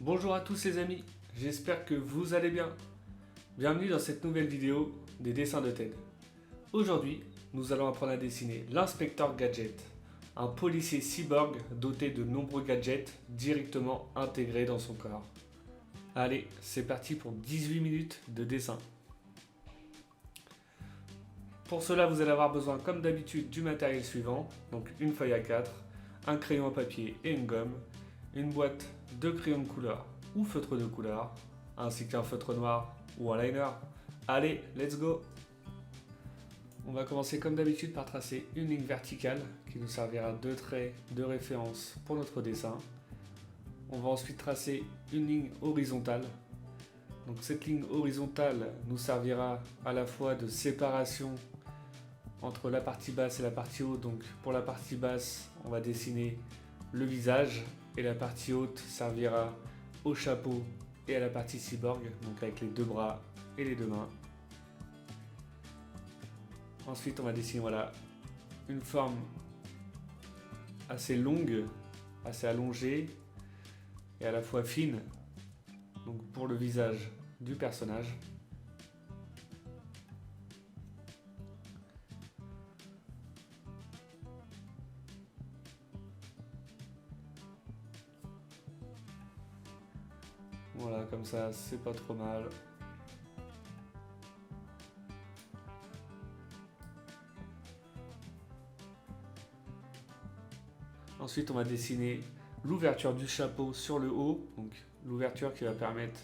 Bonjour à tous les amis, j'espère que vous allez bien. Bienvenue dans cette nouvelle vidéo des dessins de Ted. Aujourd'hui, nous allons apprendre à dessiner l'inspecteur Gadget, un policier cyborg doté de nombreux gadgets directement intégrés dans son corps. Allez, c'est parti pour 18 minutes de dessin. Pour cela, vous allez avoir besoin comme d'habitude du matériel suivant, donc une feuille A4, un crayon à papier et une gomme, une boîte de crayons de couleur ou feutre de couleur, ainsi qu'un feutre noir ou un liner. Allez, let's go! On va commencer comme d'habitude par tracer une ligne verticale qui nous servira de trait de référence pour notre dessin. On va ensuite tracer une ligne horizontale. Donc cette ligne horizontale nous servira à la fois de séparation entre la partie basse et la partie haute. Donc pour la partie basse, on va dessiner le visage et la partie haute servira au chapeau et à la partie cyborg, donc avec les deux bras et les deux mains. Ensuite, on va dessiner une forme assez longue, assez allongée et à la fois fine, donc pour le visage du personnage. Voilà, comme ça, c'est pas trop mal. Ensuite, on va dessiner l'ouverture du chapeau sur le haut, donc l'ouverture qui va permettre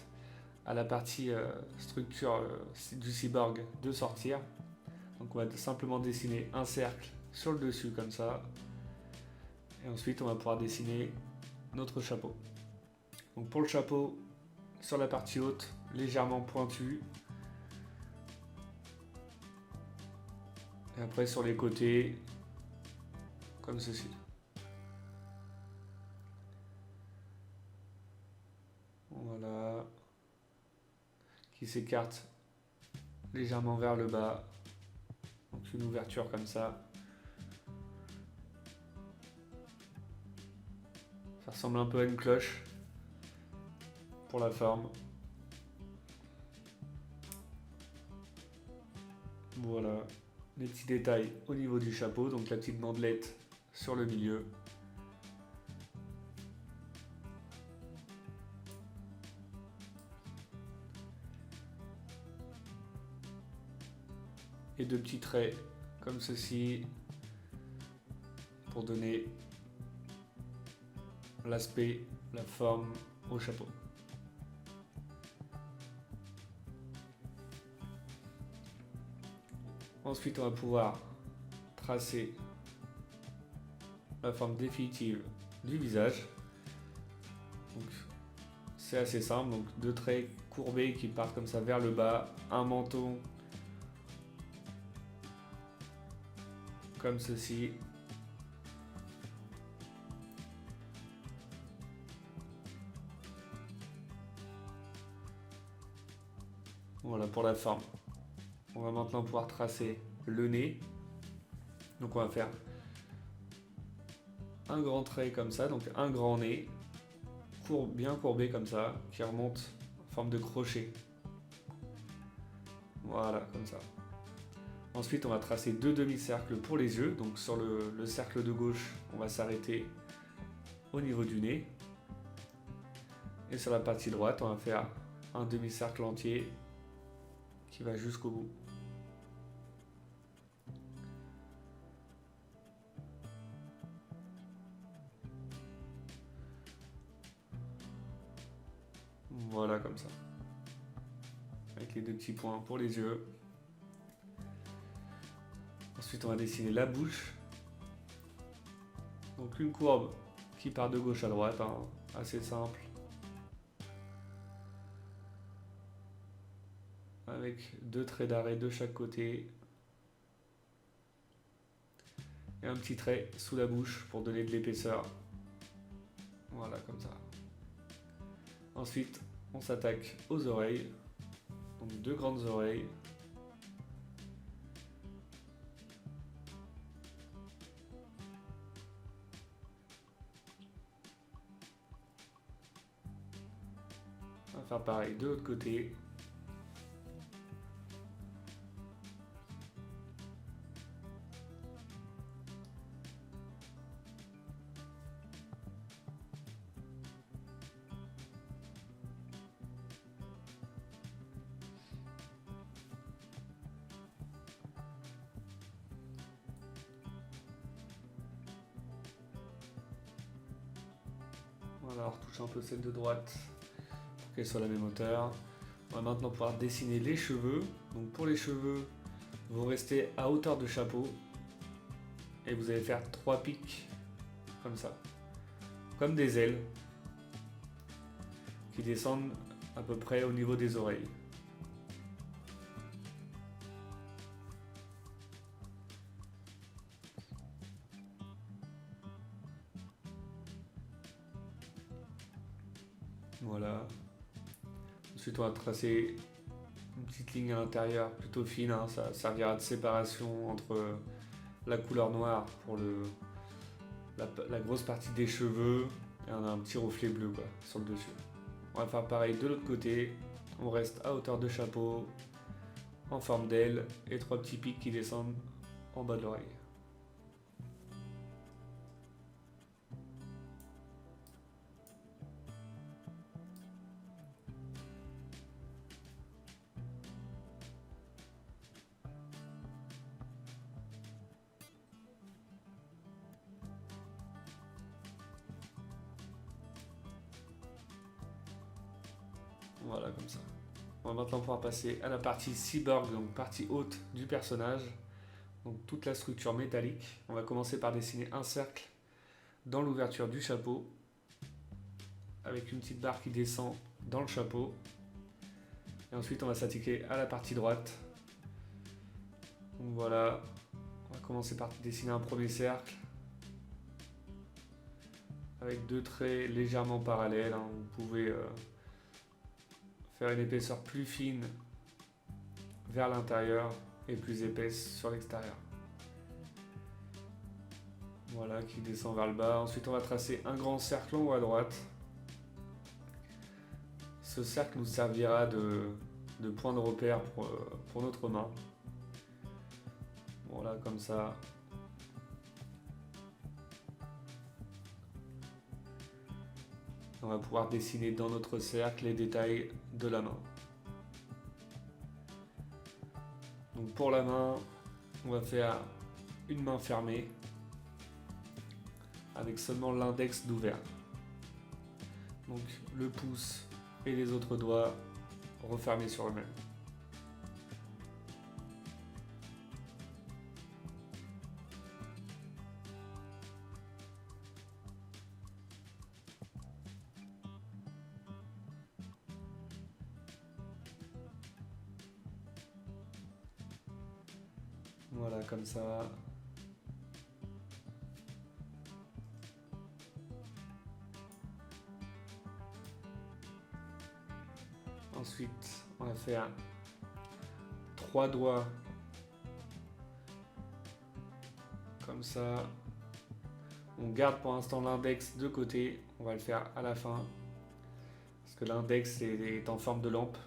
à la partie structure du cyborg de sortir. Donc on va simplement dessiner un cercle sur le dessus comme ça. Et ensuite, on va pouvoir dessiner notre chapeau. Donc pour le chapeau, sur la partie haute, légèrement pointu. Et après sur les côtés, comme ceci. Voilà. Qui s'écarte légèrement vers le bas. Donc une ouverture comme ça. Ça ressemble un peu à une cloche pour la forme. Voilà, les petits détails au niveau du chapeau, donc la petite bandelette sur le milieu. Et deux petits traits comme ceci pour donner l'aspect, la forme au chapeau. Ensuite, on va pouvoir tracer la forme définitive du visage. C'est assez simple, donc deux traits courbés qui partent comme ça vers le bas, un menton comme ceci. Voilà pour la forme. On va maintenant pouvoir tracer le nez. Donc on va faire un grand trait comme ça, donc un grand nez, bien courbé comme ça, qui remonte en forme de crochet. Voilà, comme ça. Ensuite, on va tracer deux demi-cercles pour les yeux. Donc sur le cercle de gauche, on va s'arrêter au niveau du nez. Et sur la partie droite, on va faire un demi-cercle entier qui va jusqu'au bout. Voilà, comme ça. Avec les deux petits points pour les yeux. Ensuite, on va dessiner la bouche. Donc une courbe qui part de gauche à droite, hein, assez simple. Avec deux traits d'arrêt de chaque côté. Et un petit trait sous la bouche pour donner de l'épaisseur. Voilà, comme ça. Ensuite, on s'attaque aux oreilles. Donc deux grandes oreilles. faire pareil de l'autre côté. Voilà, on retouche un peu celle de droite pour qu'elle soit à la même hauteur. On va maintenant pouvoir dessiner les cheveux. Donc pour les cheveux, vous restez à hauteur de chapeau et vous allez faire 3 pics comme ça, comme des ailes qui descendent à peu près au niveau des oreilles. Voilà. Ensuite, on va tracer une petite ligne à l'intérieur plutôt fine, hein. Ça servira de séparation entre la couleur noire pour la grosse partie des cheveux et on a un petit reflet bleu quoi, sur le dessus. On va faire pareil de l'autre côté. On reste à hauteur de chapeau, en forme d'aile et 3 petits pics qui descendent en bas de l'oreille. Voilà, comme ça. On va maintenant pouvoir passer à la partie cyborg, donc partie haute du personnage. Donc toute la structure métallique. On va commencer par dessiner un cercle dans l'ouverture du chapeau, avec une petite barre qui descend dans le chapeau. Et ensuite on va s'attaquer à la partie droite. Donc voilà, on va commencer par dessiner un premier cercle, avec 2 traits légèrement parallèles, hein. Vous pouvez faire une épaisseur plus fine vers l'intérieur et plus épaisse sur l'extérieur. Voilà, qui descend vers le bas. Ensuite, on va tracer un grand cercle en haut à droite. Ce cercle nous servira de point de repère pour notre main. Voilà, comme ça. On va pouvoir dessiner dans notre cercle les détails de la main. Donc pour la main, on va faire une main fermée avec seulement l'index d'ouvert. Donc le pouce et les autres doigts refermés sur eux-mêmes. Voilà, comme ça. Ensuite, on va faire 3 doigts comme ça. On garde pour l'instant l'index de côté. On va le faire à la fin parce que l'index est en forme de lampe.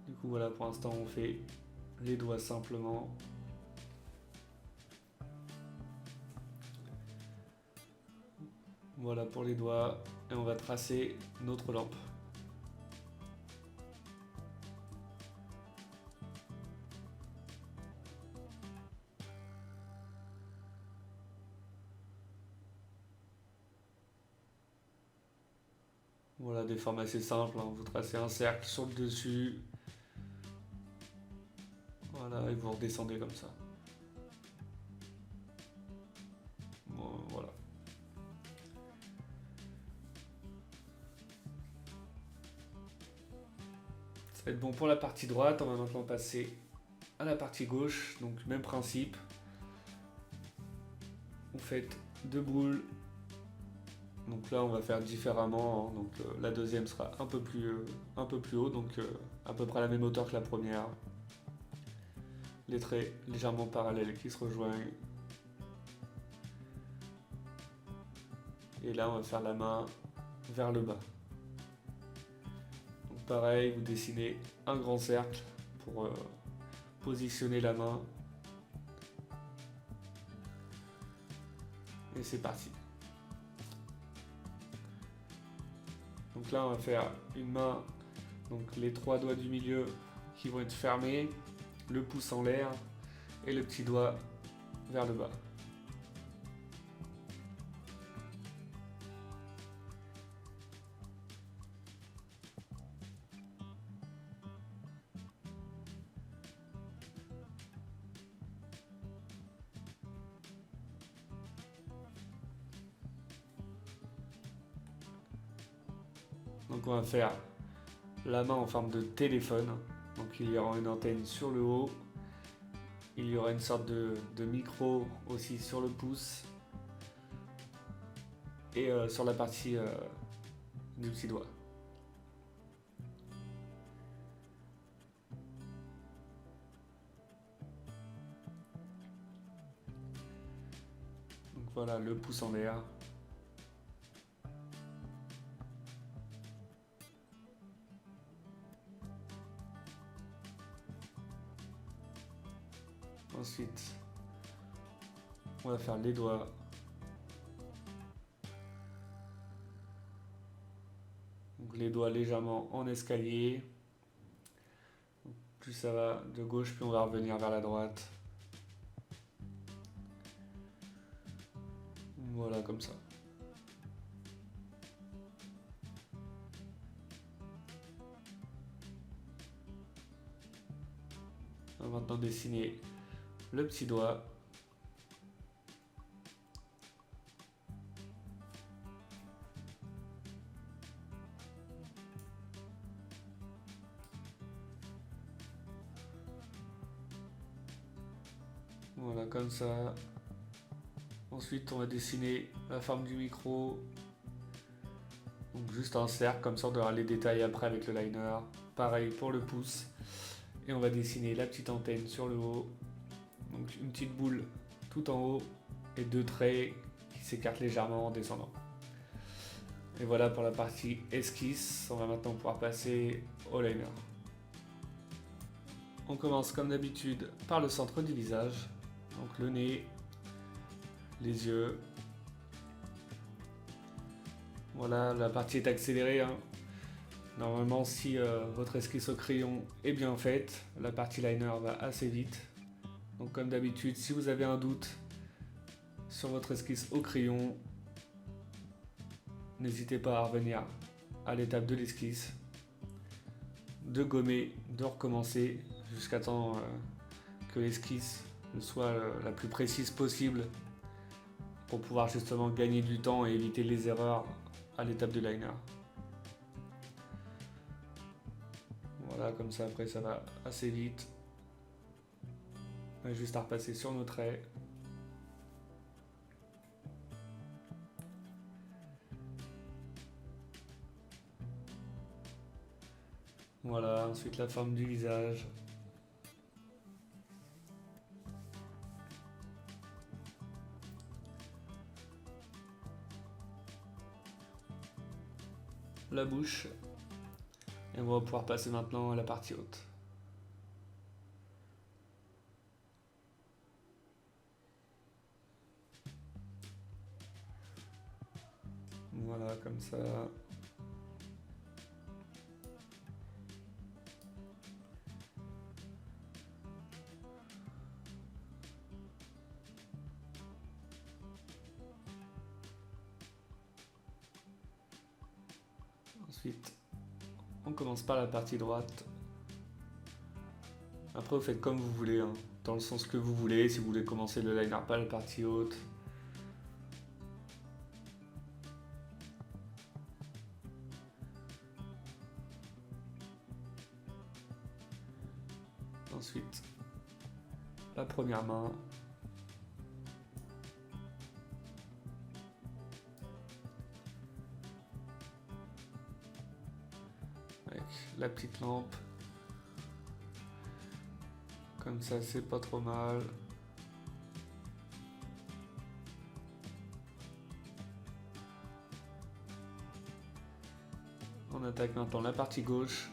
Du coup, voilà, pour l'instant, on fait les doigts simplement. Voilà pour les doigts et on va tracer notre lampe. Voilà, des formes assez simples, hein. Vous tracez un cercle sur le dessus. Voilà, et vous redescendez comme ça. Bon, voilà. Ça va être bon pour la partie droite. On va maintenant passer à la partie gauche. Donc même principe. Vous faites 2 boules. Donc là on va faire différemment, hein. Donc la deuxième sera un peu plus haut, donc à peu près à la même hauteur que la première. Les traits légèrement parallèles qui se rejoignent. Et là on va faire la main vers le bas. pareil, vous dessinez un grand cercle pour positionner la main. Et c'est parti. Donc là, on va faire une main, donc les 3 doigts du milieu qui vont être fermés, le pouce en l'air et le petit doigt vers le bas. Donc on va faire la main en forme de téléphone. Donc il y aura une antenne sur le haut. Il y aura une sorte de micro aussi sur le pouce. Et sur la partie du petit doigt. Donc voilà, le pouce en l'air. Ensuite, on va faire les doigts. Donc les doigts légèrement en escalier. Plus ça va de gauche, plus on va revenir vers la droite. Voilà, comme ça. On va maintenant dessiner le petit doigt. Voilà, comme ça. Ensuite, on va dessiner la forme du micro. Donc juste un cercle, comme ça on aura les détails après avec le liner. Pareil pour le pouce. Et on va dessiner la petite antenne sur le haut. Donc une petite boule tout en haut et 2 traits qui s'écartent légèrement en descendant. Et voilà pour la partie esquisse. On va maintenant pouvoir passer au liner. On commence comme d'habitude par le centre du visage. Donc le nez, les yeux. Voilà, la partie est accélérée. Normalement, si votre esquisse au crayon est bien faite, la partie liner va assez vite. Donc comme d'habitude, si vous avez un doute sur votre esquisse au crayon, n'hésitez pas à revenir à l'étape de l'esquisse, de gommer, de recommencer jusqu'à temps que l'esquisse soit la plus précise possible pour pouvoir justement gagner du temps et éviter les erreurs à l'étape du liner. Voilà, comme ça après ça va assez vite. On a juste à repasser sur nos traits. Voilà, ensuite la forme du visage. La bouche. Et on va pouvoir passer maintenant à la partie haute. Voilà, comme ça. Ensuite, on commence par la partie droite. Après, vous faites comme vous voulez, dans le sens que vous voulez. Si vous voulez commencer le liner par la partie haute. Ensuite, la première main. Avec la petite lampe. Comme ça, c'est pas trop mal. On attaque maintenant la partie gauche.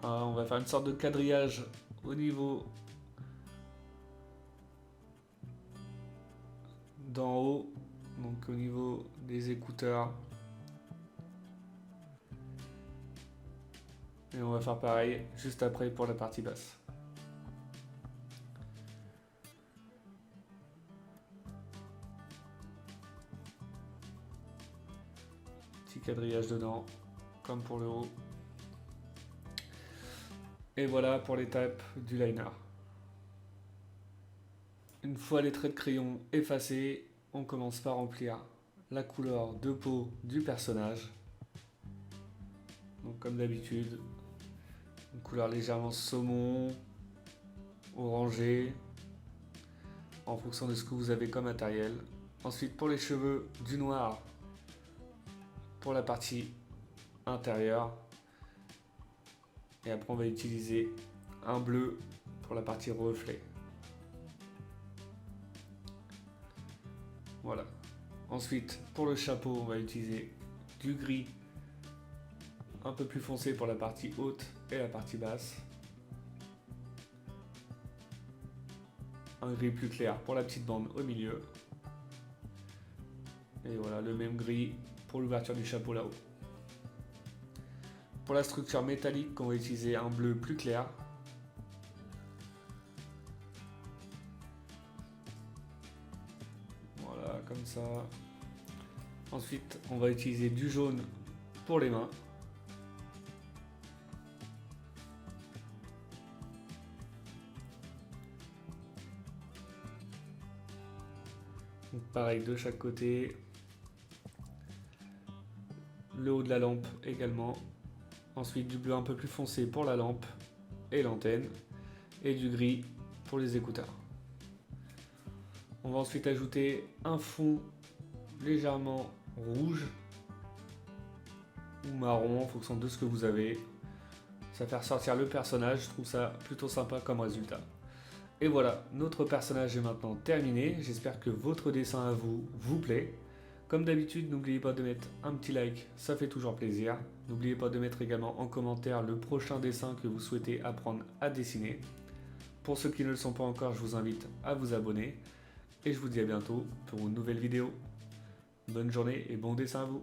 On va faire une sorte de quadrillage au niveau d'en haut, donc au niveau des écouteurs. Et on va faire pareil juste après pour la partie basse. Petit quadrillage dedans, comme pour le haut. Et voilà pour l'étape du liner. Une fois les traits de crayon effacés, on commence par remplir la couleur de peau du personnage. Donc comme d'habitude, une couleur légèrement saumon, orangé, en fonction de ce que vous avez comme matériel. Ensuite pour les cheveux, du noir pour la partie intérieure. Et après on va utiliser un bleu pour la partie reflet. Voilà. Ensuite pour le chapeau on va utiliser du gris un peu plus foncé pour la partie haute et la partie basse. Un gris plus clair pour la petite bande au milieu. Et voilà le même gris pour l'ouverture du chapeau là-haut. Pour la structure métallique, on va utiliser un bleu plus clair. Voilà, comme ça. Ensuite, on va utiliser du jaune pour les mains. Donc pareil de chaque côté. Le haut de la lampe également. Ensuite du bleu un peu plus foncé pour la lampe et l'antenne. Et du gris pour les écouteurs. On va ensuite ajouter un fond légèrement rouge ou marron en fonction de ce que vous avez. Ça va faire sortir le personnage, je trouve ça plutôt sympa comme résultat. Et voilà, notre personnage est maintenant terminé. J'espère que votre dessin à vous plaît. Comme d'habitude, n'oubliez pas de mettre un petit like, ça fait toujours plaisir. N'oubliez pas de mettre également en commentaire le prochain dessin que vous souhaitez apprendre à dessiner. Pour ceux qui ne le sont pas encore, je vous invite à vous abonner. Et je vous dis à bientôt pour une nouvelle vidéo. Bonne journée et bon dessin à vous.